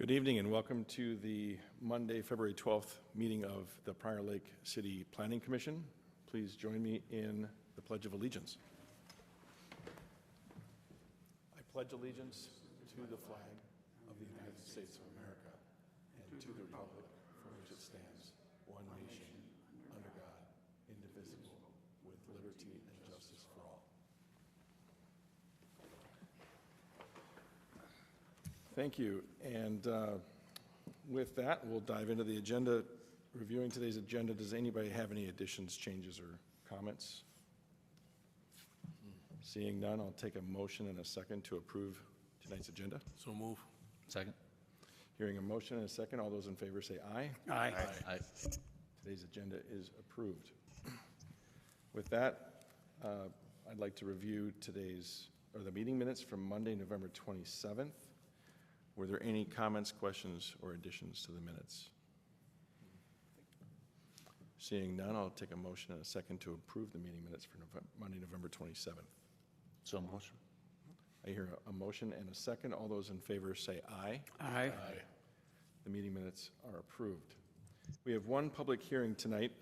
Good evening and welcome to the Monday, February 12th meeting of the Prior Lake City Planning Commission. Please join me in the Pledge of Allegiance. I pledge allegiance to the flag of the United States of America and to the republic for which it stands, one nation, under God, indivisible, with liberty and justice for all. Thank you. And with that, we'll dive into the agenda. Reviewing today's agenda, does anybody have any additions, changes, or comments? Seeing none, I'll take a motion and a second to approve tonight's agenda. So move. Second. Hearing a motion and a second, all those in favor say aye. Aye. Aye. Today's agenda is approved. With that, I'd like to review the meeting minutes from Monday, November 27th. Were there any comments, questions, or additions to the minutes? Seeing none, I'll take a motion and a second to approve the meeting minutes for Monday, November 27th. So motion. I hear a motion and a second. All those in favor say aye. Aye. Aye. The meeting minutes are approved. We have one public hearing tonight,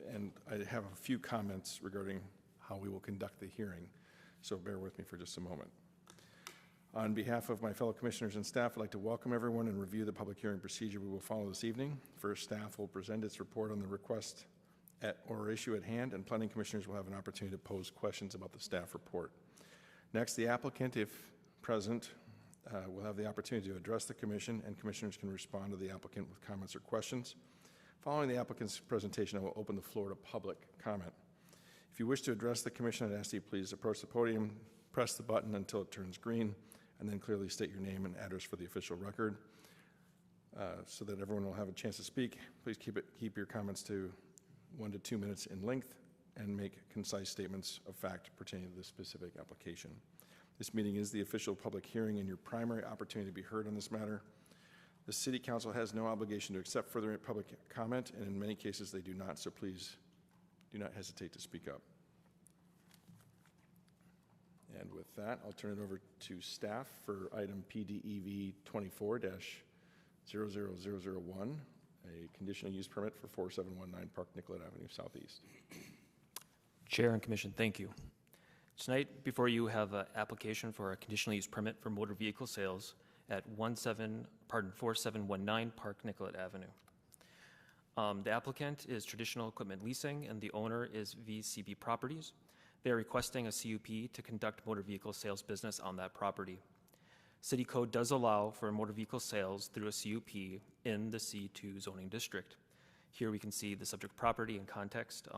and I have a few comments regarding how we will conduct the hearing, so bear with me for just a moment. On behalf of my fellow commissioners and staff, I'd like to welcome everyone and review the public hearing procedure we will follow this evening. First, staff will present its report on the request or issue at hand, and planning commissioners will have an opportunity to pose questions about the staff report. Next, the applicant, if present, will have the opportunity to address the commission, and commissioners can respond to the applicant with comments or questions. Following the applicant's presentation, I will open the floor to public comment. If you wish to address the commission, I'd ask you please approach the podium, press the button until it turns green, and then clearly state your name and address for the official record so that everyone will have a chance to speak. Please keep your comments to 1 to 2 minutes in length and make concise statements of fact pertaining to the specific application. This meeting is the official public hearing and your primary opportunity to be heard on this matter. The City Council has no obligation to accept further public comment, and in many cases they do not, so please do not hesitate to speak up. And with that, I'll turn it over to staff for item PDEV 24-00001, a conditional use permit for 4719 Park Nicollet Avenue Southeast. Chair and Commission, thank you. Tonight, before you have an application for a conditional use permit for motor vehicle sales at 4719 Park Nicollet Avenue. The applicant is Traditional Equipment Leasing, and the owner is VCB Properties. They are requesting a CUP to conduct motor vehicle sales business on that property. City Code does allow for motor vehicle sales through a CUP in the C2 zoning district. Here we can see the subject property in context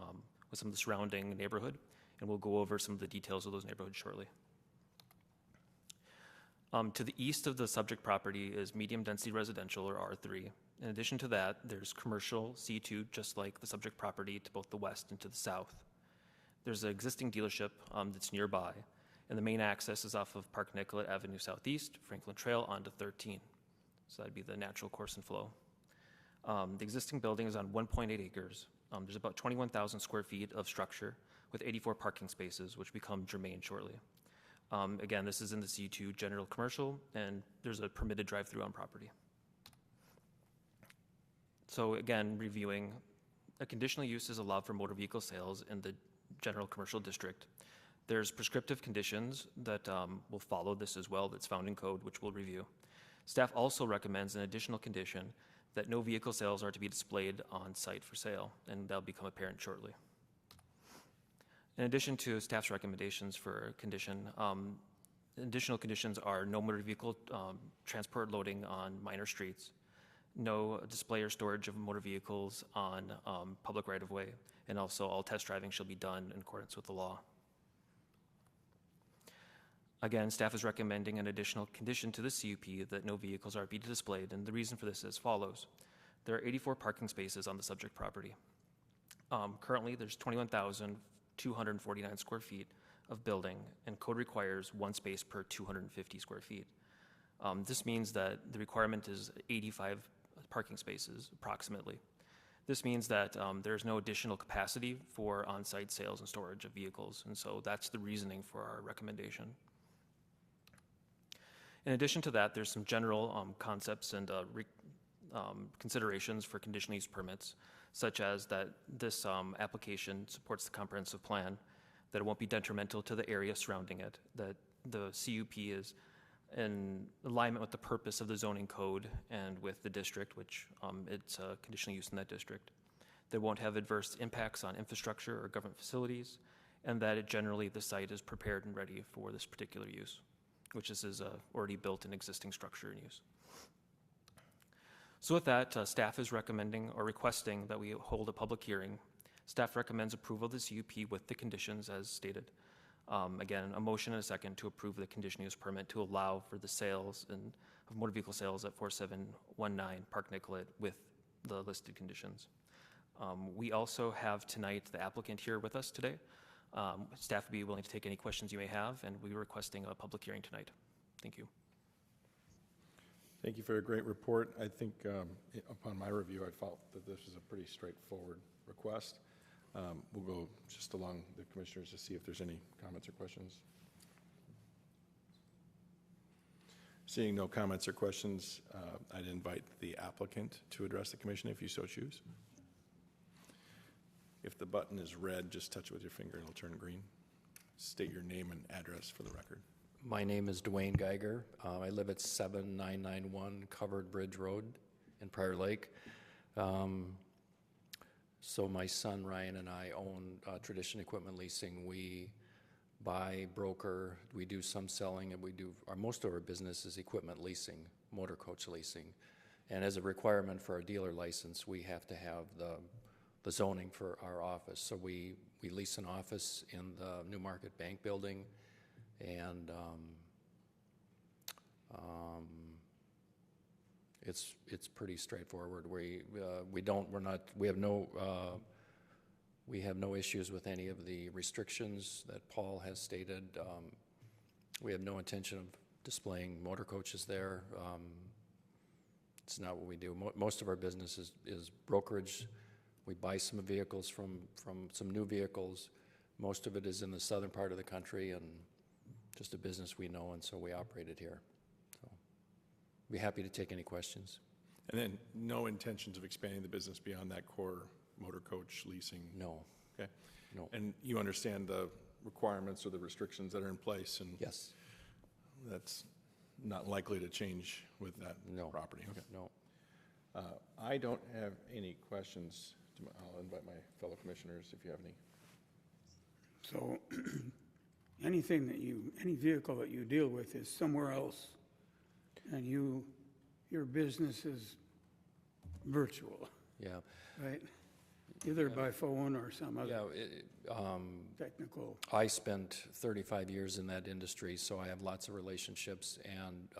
with some of the surrounding neighborhood, and we'll go over some of the details of those neighborhoods shortly. To the east of the subject property is medium density residential, or R3. In addition to that, there's commercial C2, just like the subject property, to both the west and to the south. There's an existing dealership that's nearby, and the main access is off of Park Nicollet Avenue Southeast, Franklin Trail, onto 13. So that'd be the natural course and flow. The existing building is on 1.8 acres. There's about 21,000 square feet of structure with 84 parking spaces, which become germane shortly. Again, this is in the C2 general commercial, and there's a permitted drive-through on property. So again, reviewing, a conditional use is allowed for motor vehicle sales in the general commercial district. There's prescriptive conditions that will follow this as well that's found in code, which we'll review. Staff also recommends an additional condition that no vehicle sales are to be displayed on site for sale, and that'll become apparent shortly. In addition to staff's recommendations for condition, additional conditions are no motor vehicle transport loading on minor streets, no display or storage of motor vehicles on public right-of-way, and also all test driving shall be done in accordance with the law. Again, staff is recommending an additional condition to the CUP that no vehicles are to be displayed, and the reason for this is as follows. There are 84 parking spaces on the subject property. Currently, there's 21,249 square feet of building, and code requires 1 space per 250 square feet. This means that the requirement is 85 parking spaces, approximately. This means that there's no additional capacity for on-site sales and storage of vehicles, and so that's the reasoning for our recommendation. In addition to that, there's some general concepts and considerations for conditional use permits, such as that this application supports the comprehensive plan, that it won't be detrimental to the area surrounding it, that the CUP is in alignment with the purpose of the zoning code and with the district, which it's a conditional use in that district, that won't have adverse impacts on infrastructure or government facilities, and that it generally the site is prepared and ready for this particular use, which this is already built and existing structure in use. So with that, staff is recommending or requesting that we hold a public hearing. Staff recommends approval of the CUP with the conditions as stated. Again, a motion and a second to approve the conditional use permit to allow for the sales of motor vehicle sales at 4719 Park Nicollet with the listed conditions. We also have tonight the applicant here with us today. Staff would be willing to take any questions you may have, and we're requesting a public hearing tonight. Thank you. Thank you for a great report. I think upon my review, I felt that this was a pretty straightforward request. We'll go just along the commissioners to see if there's any comments or questions. Seeing no comments or questions, I'd invite the applicant to address the commission if you so choose. If the button is red, just touch it with your finger and it'll turn green. State your name and address for the record. My name is Dwayne Geiger. I live at 7991 Covered Bridge Road in Prior Lake. So my son Ryan and I own Tradition Equipment Leasing. We buy, broker, we do some selling, and we do most of our business is equipment leasing, motor coach leasing. And as a requirement for our dealer license, we have to have the zoning for our office. So we lease an office in the New Market Bank building, and it's pretty straightforward. We have no issues with any of the restrictions that Paul has stated. We have no intention of displaying motor coaches there. It's not what we do. Most of our business is brokerage. We buy some vehicles from some new vehicles. Most of it is in the southern part of the country, and just a business we know, and so we operate it here. So be happy to take any questions. And then no intentions of expanding the business beyond that core motor coach leasing? No. Okay. No. And you understand the requirements or the restrictions that are in place, and Yes. that's not likely to change with that property? Okay. No. I don't have any questions. I'll invite my fellow commissioners if you have any. So any vehicle that you deal with is somewhere else, and your business is virtual, Yeah. right? Either by phone or some other Yeah. technical. I spent 35 years in that industry, so I have lots of relationships, and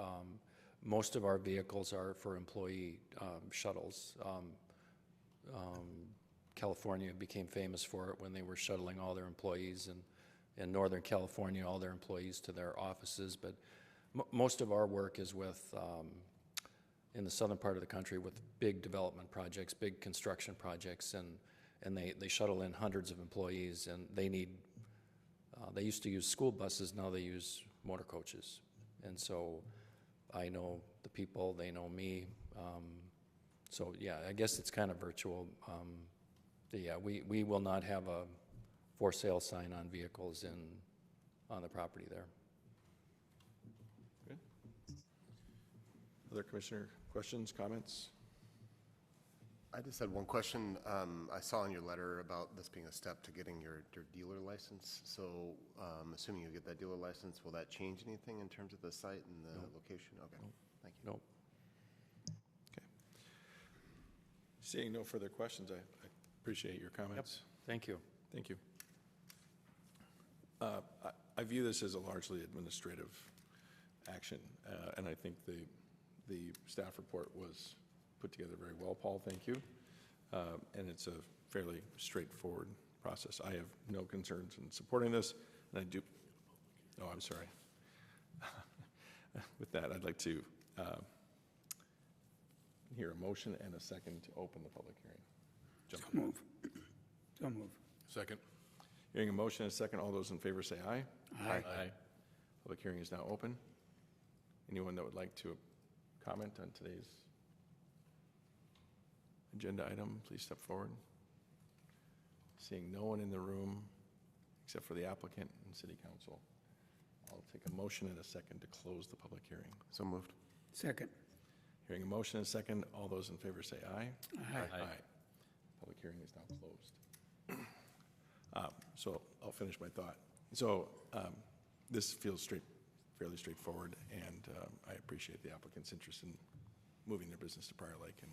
most of our vehicles are for employee shuttles. California became famous for it when they were shuttling all their employees, and in Northern California, all their employees to their offices. But most of our work is with, in the southern part of the country, with big development projects, big construction projects, and they shuttle in hundreds of employees, and they need, they used to use school buses, now they use motor coaches. And so I know the people, they know me. So yeah, I guess it's kind of virtual. Yeah, we will not have a for sale sign on vehicles on the property there. Good. Other commissioner questions, comments? I just had one question. I saw in your letter about this being a step to getting your dealer license. So assuming you get that dealer license, will that change anything in terms of the site and the location? Okay, thank you. No. Okay. Seeing no further questions, I appreciate your comments. Thank you. Thank you. I view this as a largely administrative action, and I think the staff report was put together very well, Paul. Thank you. And it's a fairly straightforward process. I have no concerns in supporting this, and I do. Oh, I'm sorry. With that, I'd like to hear a motion and a second to open the public hearing. So move. Second. Hearing a motion and a second, all those in favor say aye. Aye. Public hearing is now open. Anyone that would like to comment on today's agenda item, please step forward. Seeing no one in the room except for the applicant and city council, I'll take a motion and a second to close the public hearing. So moved. Second. Hearing a motion and a second, all those in favor say aye. Aye. Public hearing is now closed. So I'll finish my thought. So this feels fairly straightforward, and I appreciate the applicant's interest in moving their business to Prior Lake and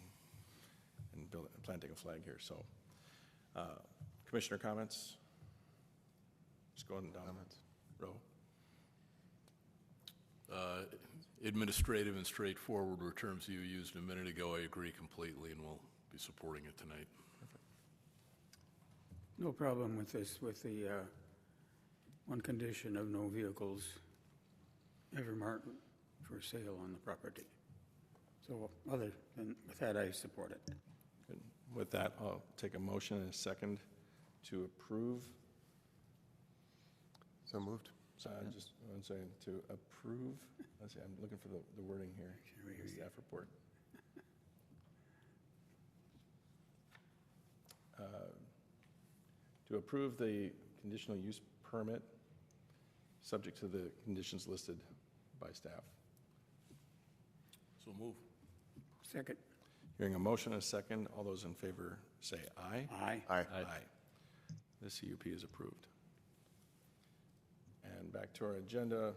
planting a flag here. So Commissioner comments? Just going down the row. Administrative and straightforward were terms you used a minute ago. I agree completely, and we'll be supporting it tonight. No problem with this, with the one condition of no vehicles ever marked for sale on the property. So other than with that, I support it. Good. With that, I'll take a motion and a second to approve. So moved. Just one second, to approve. Let's see, I'm looking for the wording here. The staff report. To approve the conditional use permit, subject to the conditions listed by staff. So move. Second. Hearing a motion and a second, all those in favor say aye. Aye. Aye. Aye. The CUP is approved. And back to our agenda.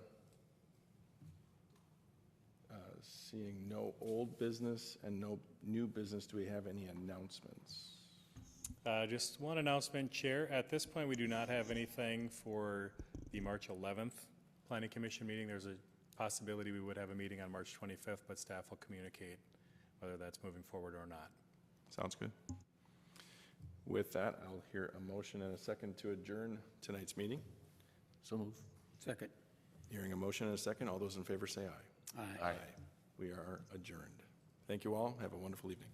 Seeing no old business and no new business, do we have any announcements? Just one announcement, Chair. At this point, we do not have anything for the March 11th Planning Commission meeting. There's a possibility we would have a meeting on March 25th, but staff will communicate whether that's moving forward or not. Sounds good. With that, I'll hear a motion and a second to adjourn tonight's meeting. So move. Second. Hearing a motion and a second, all those in favor say aye. Aye. We are adjourned. Thank you all. Have a wonderful evening.